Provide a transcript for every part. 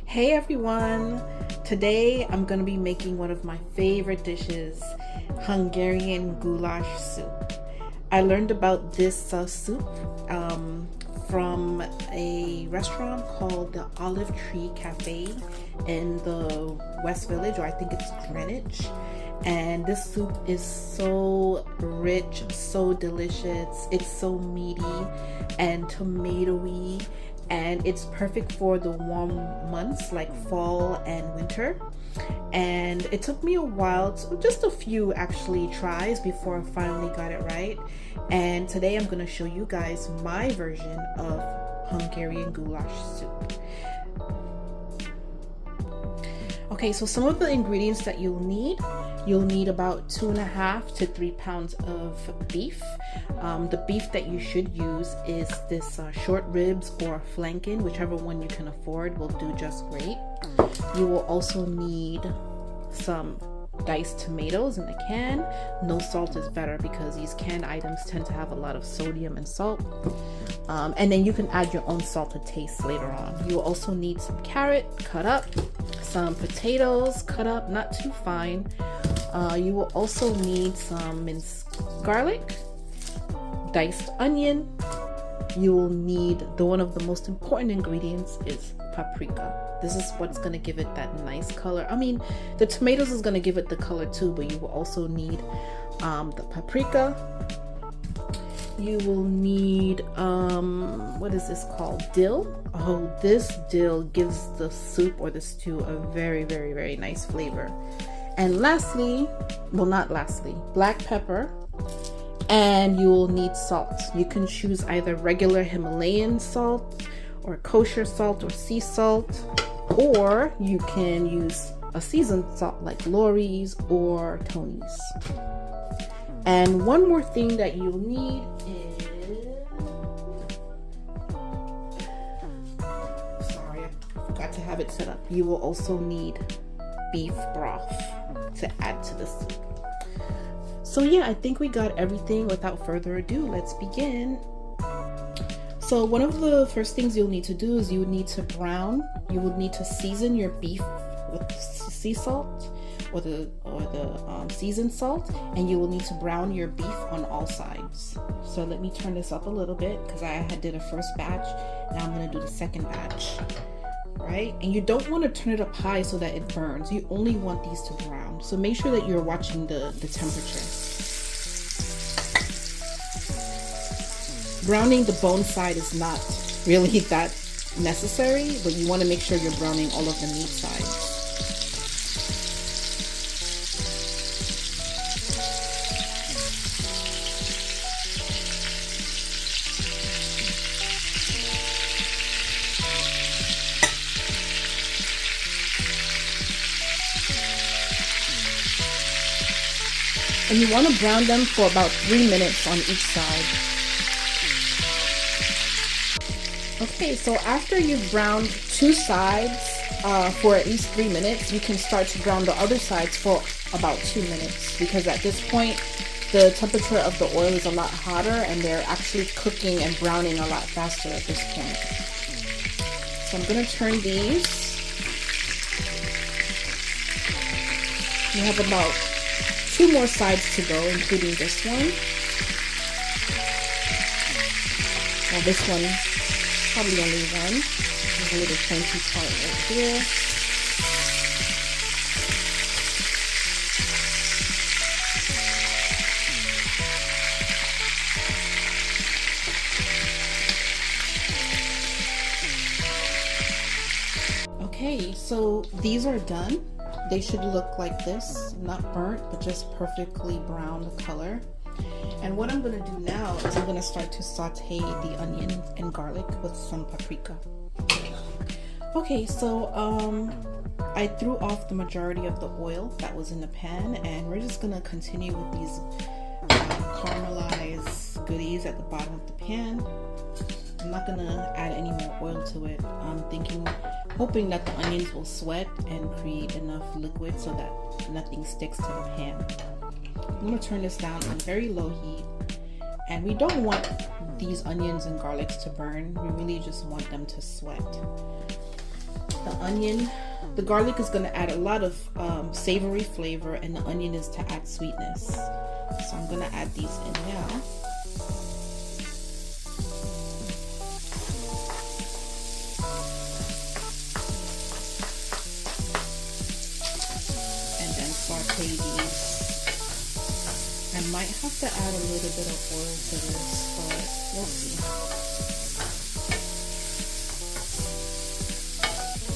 Hey everyone! Today I'm going to be making one of my favorite dishes, Hungarian goulash soup. I learned about this soup from a restaurant called the Olive Tree Cafe in the West Village, or I think it's Greenwich. And this soup is so rich, so delicious. It's so meaty and tomatoey, and it's perfect for the warm months like fall and winter. And it took me a while, just a few actually tries before I finally got it right. And today I'm going to show you guys my version of Hungarian goulash soup. Okay, so some of the ingredients that you'll need about 2.5 to 3 pounds of beef. The beef that you should use is this short ribs or flanken, whichever one you can afford will do just great. You will also need some diced tomatoes in the can. No salt is better because these canned items tend to have a lot of sodium and salt. And then you can add your own salt to taste later on. You will also need some carrot cut up, some potatoes cut up, not too fine. You will also need some minced garlic, diced onion. You will need one of the most important ingredients is paprika. This is what's going to give it that nice color. I mean, the tomatoes is going to give it the color too, but you will also need the paprika. You will need what is this called? Dill. Oh, this dill gives the soup or the stew a very, very, very nice flavor. And lastly, well, not lastly, black pepper. And you will need salt. You can choose either regular Himalayan salt or kosher salt or sea salt, or you can use a seasoned salt like Lori's or Tony's. And one more thing that you'll need is, sorry, I forgot to have it set up. You will also need beef broth to add to the soup. So yeah, I think we got everything. Without further ado, let's begin. So one of the first things you'll need to do is you would need to season your beef with sea salt or the seasoned salt, and you will need to brown your beef on all sides. So let me turn this up a little bit because I did a first batch. Now I'm going to do the second batch. Right? And you don't want to turn it up high so that it burns. You only want these to brown. So make sure that you're watching the temperature. Browning the bone side is not really that necessary, but you want to make sure you're browning all of the meat sides. And you want to brown them for about 3 minutes on each side. Okay, so after you've browned two sides for at least 3 minutes, you can start to brown the other sides for about 2 minutes, because at this point the temperature of the oil is a lot hotter and they're actually cooking and browning a lot faster at this point. So I'm going to turn these. You have about 2 more sides to go, including this one. Well, this one, probably only one. There's a little pointy part right here. Okay, so these are done. They should look like this, not burnt, but just perfectly brown color. And what I'm going to do now is I'm going to start to saute the onion and garlic with some paprika. Okay, so I threw off the majority of the oil that was in the pan, and we're just going to continue with these caramelized goodies at the bottom of the pan. I'm not going to add any more oil to it. I'm hoping that the onions will sweat and create enough liquid so that nothing sticks to the pan. I'm going to turn this down on very low heat, and we don't want these onions and garlics to burn. We really just want them to sweat. The onion. The garlic is going to add a lot of savory flavor, and the onion is to add sweetness. So I'm going to add these in now. And then saute these. I might have to add a little bit of oil to this, but we'll see.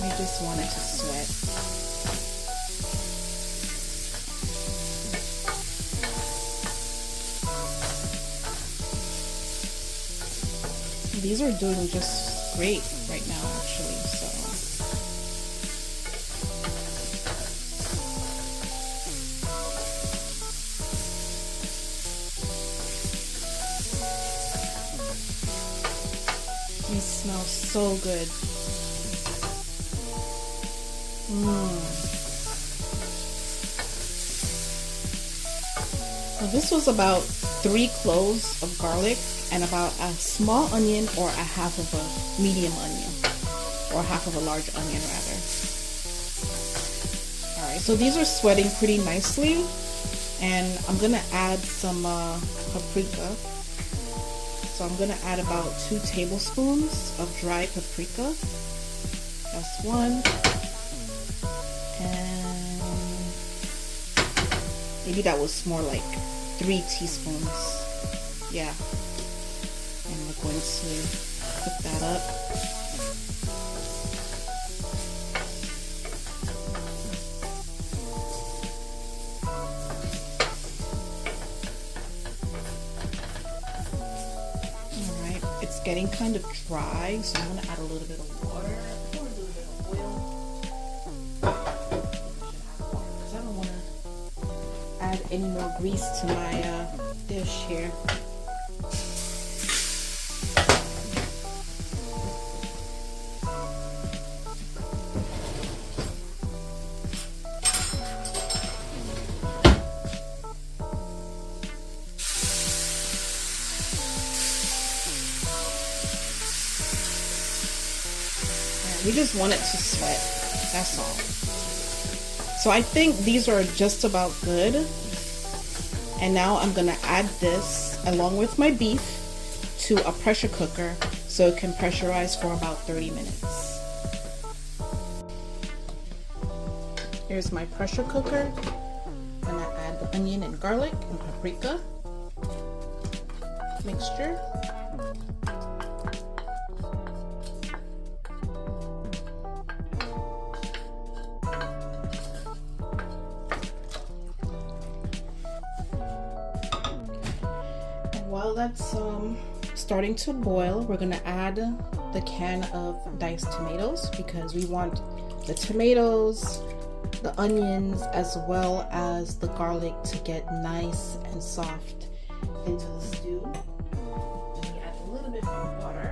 I just want it to sweat. These are doing just great right now, actually, so. These smell so good. Well, this was about 3 cloves of garlic and about a small onion or a half of a medium onion, or half of a large onion rather. Alright, so these are sweating pretty nicely, and I'm gonna add some paprika. So I'm gonna add about 2 tablespoons of dry paprika. That's 1. And maybe that was more like 3 teaspoons. Yeah. And we're going to cook that up. Alright, it's getting kind of dry, so I'm going to add a little bit of water. Pour a little bit of oil. Because I don't want to add any more grease to my dish here. We just want it to sweat, that's all. So I think these are just about good. And now I'm gonna add this along with my beef to a pressure cooker so it can pressurize for about 30 minutes. Here's my pressure cooker. I'm gonna add the onion and garlic and paprika mixture. While that's starting to boil, we're gonna add the can of diced tomatoes because we want the tomatoes, the onions, as well as the garlic to get nice and soft into the stew. And we add a little bit more water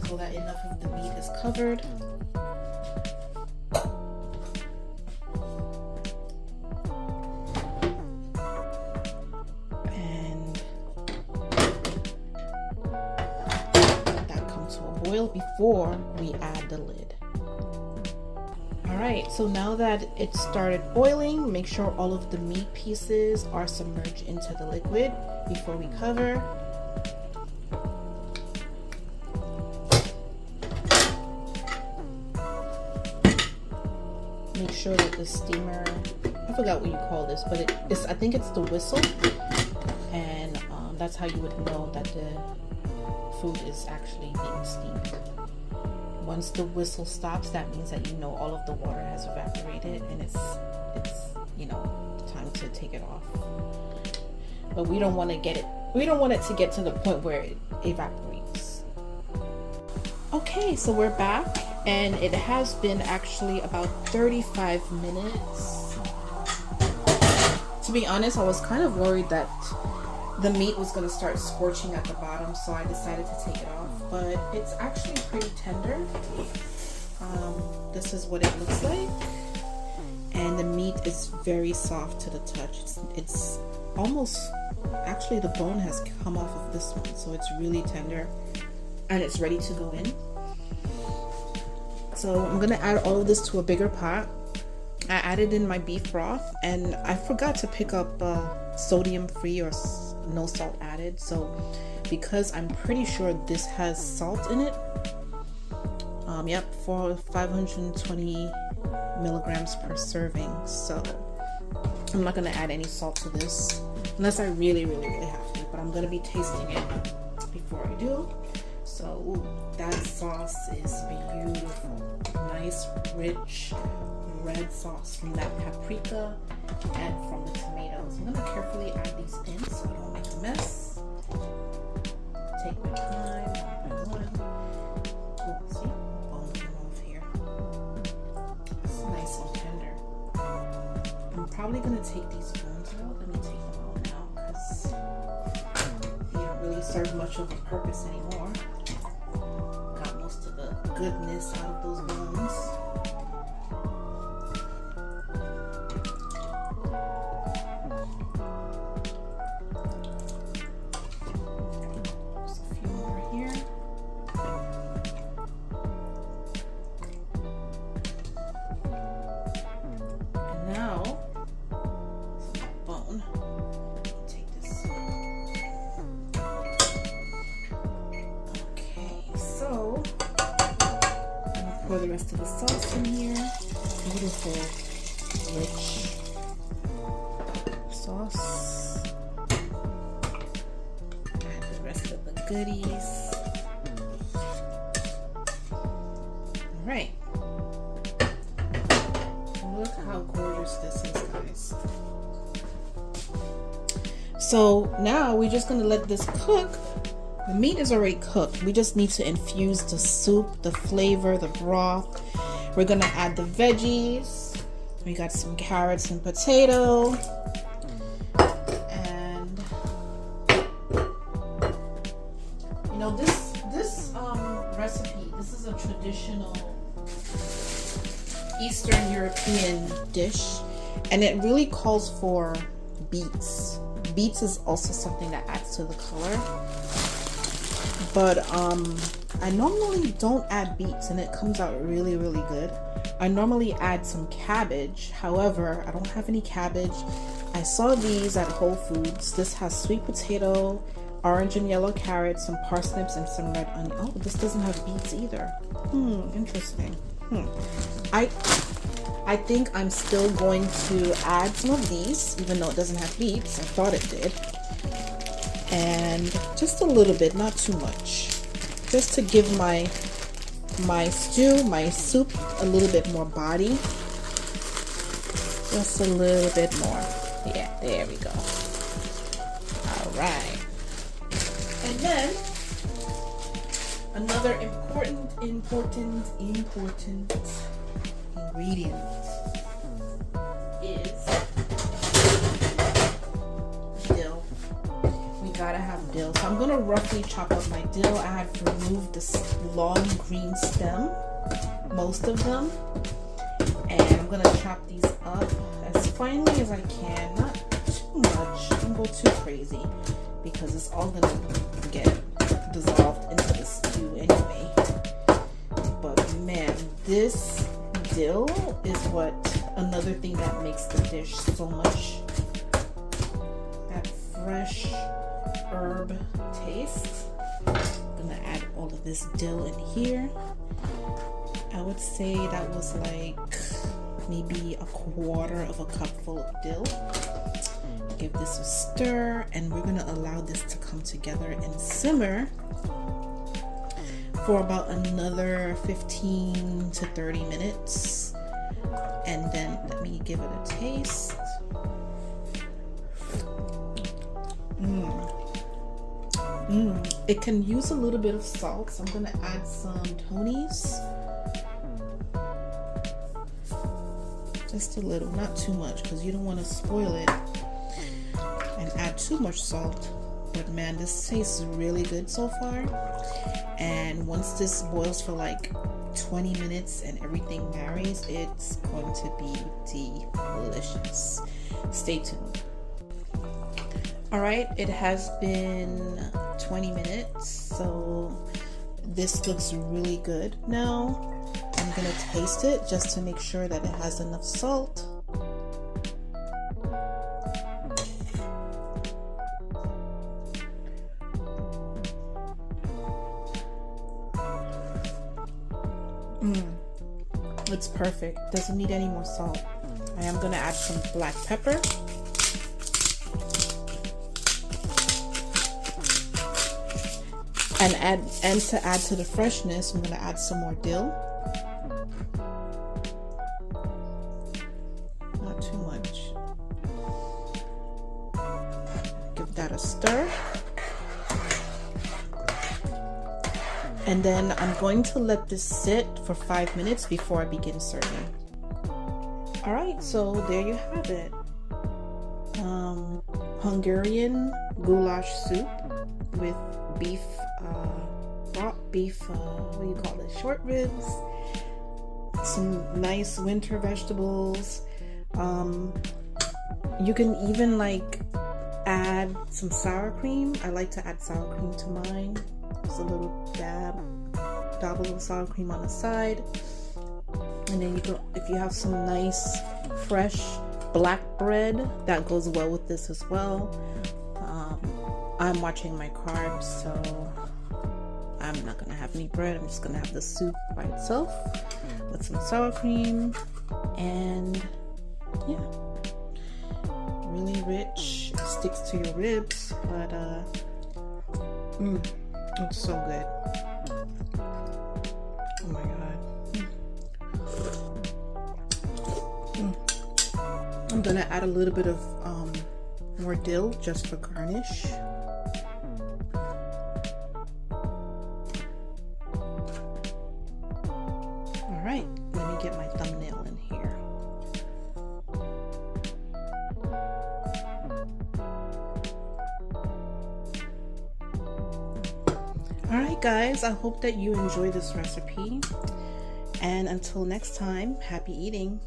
so that enough of the meat is covered. Before we add the lid. Alright, so now that it started boiling, make sure all of the meat pieces are submerged into the liquid before we cover. Make sure that the steamer, I forgot what you call this, but I think it's the whistle, and that's how you would know that the food is actually being steamed. Once the whistle stops, that means that you know all of the water has evaporated and it's you know, time to take it off. But we don't want it to get to the point where it evaporates. Okay, so we're back and it has been actually about 35 minutes. To be honest, I was kind of worried that the meat was going to start scorching at the bottom, so I decided to take it off, but it's actually pretty tender. This is what it looks like, and the meat is very soft to the touch. It's almost, actually the bone has come off of this one, so it's really tender and it's ready to go in. So I'm gonna add all of this to a bigger pot. I added in my beef broth, and I forgot to pick up sodium free or no salt added. So because I'm pretty sure this has salt in it, yep, for 520 milligrams per serving. So I'm not gonna add any salt to this unless I really have to, but I'm gonna be tasting it before I do. So ooh, that sauce is beautiful. Nice, rich, red sauce from that paprika and from the tomatoes. I'm gonna carefully add these in so I don't make a mess. Take my time, one by one. Oh, see, bone came off here. It's nice and tender. I'm probably gonna take these bones out. Let me take them out now because they don't really serve much of a purpose anymore. Got most of the goodness out of those bones. Pour the rest of the sauce in here. Beautiful, rich sauce. Add the rest of the goodies. All right. Look how gorgeous this is, guys. So now we're just gonna let this cook. The meat is already cooked. We just need to infuse the soup, the flavor, the broth. We're gonna add the veggies. We got some carrots and potato. And you know, this recipe, this is a traditional Eastern European dish, and it really calls for beets. Beets is also something that adds to the color. But I normally don't add beets and it comes out really good. I normally add some cabbage. However, I don't have any cabbage. I saw these at Whole Foods. This has sweet potato, orange and yellow carrots, some parsnips, and some red onion. Oh, this doesn't have beets either. Interesting. I think I'm still going to add some of these, even though it doesn't have beets. I thought it did. And just a little bit, not too much, just to give my stew, my soup, a little bit more body. Just a little bit more. Yeah, there we go. All right. And then another important ingredient is dill. We gotta have dill. So I'm gonna roughly chop up my dill. I had to remove this long green stem, most of them, and I'm gonna chop these up as finely as I can. Not too much. Don't go too crazy because it's all gonna get dissolved into the stew anyway. But man, this dill is what another thing that makes the dish so much, that fresh herb taste. I'm gonna add all of this dill in here. I would say that was like maybe a quarter of a cup full of dill. Give this a stir, and we're gonna allow this to come together and simmer for about another 15 to 30 minutes. And then let me give it a taste. It can use a little bit of salt, so I'm gonna add some Tony's. Just a little, not too much, because you don't want to spoil it and add too much salt. But man, this tastes really good so far. And once this boils for like 20 minutes and everything marries, it's going to be delicious. Stay tuned. All right, it has been 20 minutes, so this looks really good. Now I'm gonna taste it just to make sure that it has enough salt. It's perfect. Doesn't need any more salt. I am gonna add some black pepper. And to add to the freshness, I'm gonna add some more dill. Not too much. Give that a stir. And then I'm going to let this sit for 5 minutes before I begin serving. All right, so there you have it. Hungarian goulash soup with beef, what do you call it? Short ribs, some nice winter vegetables. You can even like add some sour cream. I like to add sour cream to mine. Just a little dab a little sour cream on the side. And then you can, if you have some nice fresh black bread, that goes well with this as well. I'm watching my carbs, so I'm not gonna have any bread. I'm just gonna have the soup by itself with some sour cream, and yeah, really rich. It sticks to your ribs, but it's so good. Oh my god. I'm gonna add a little bit of more dill just for garnish. Alright, let me get my thumbnail in here. Alright guys, I hope that you enjoy this recipe. And until next time, happy eating.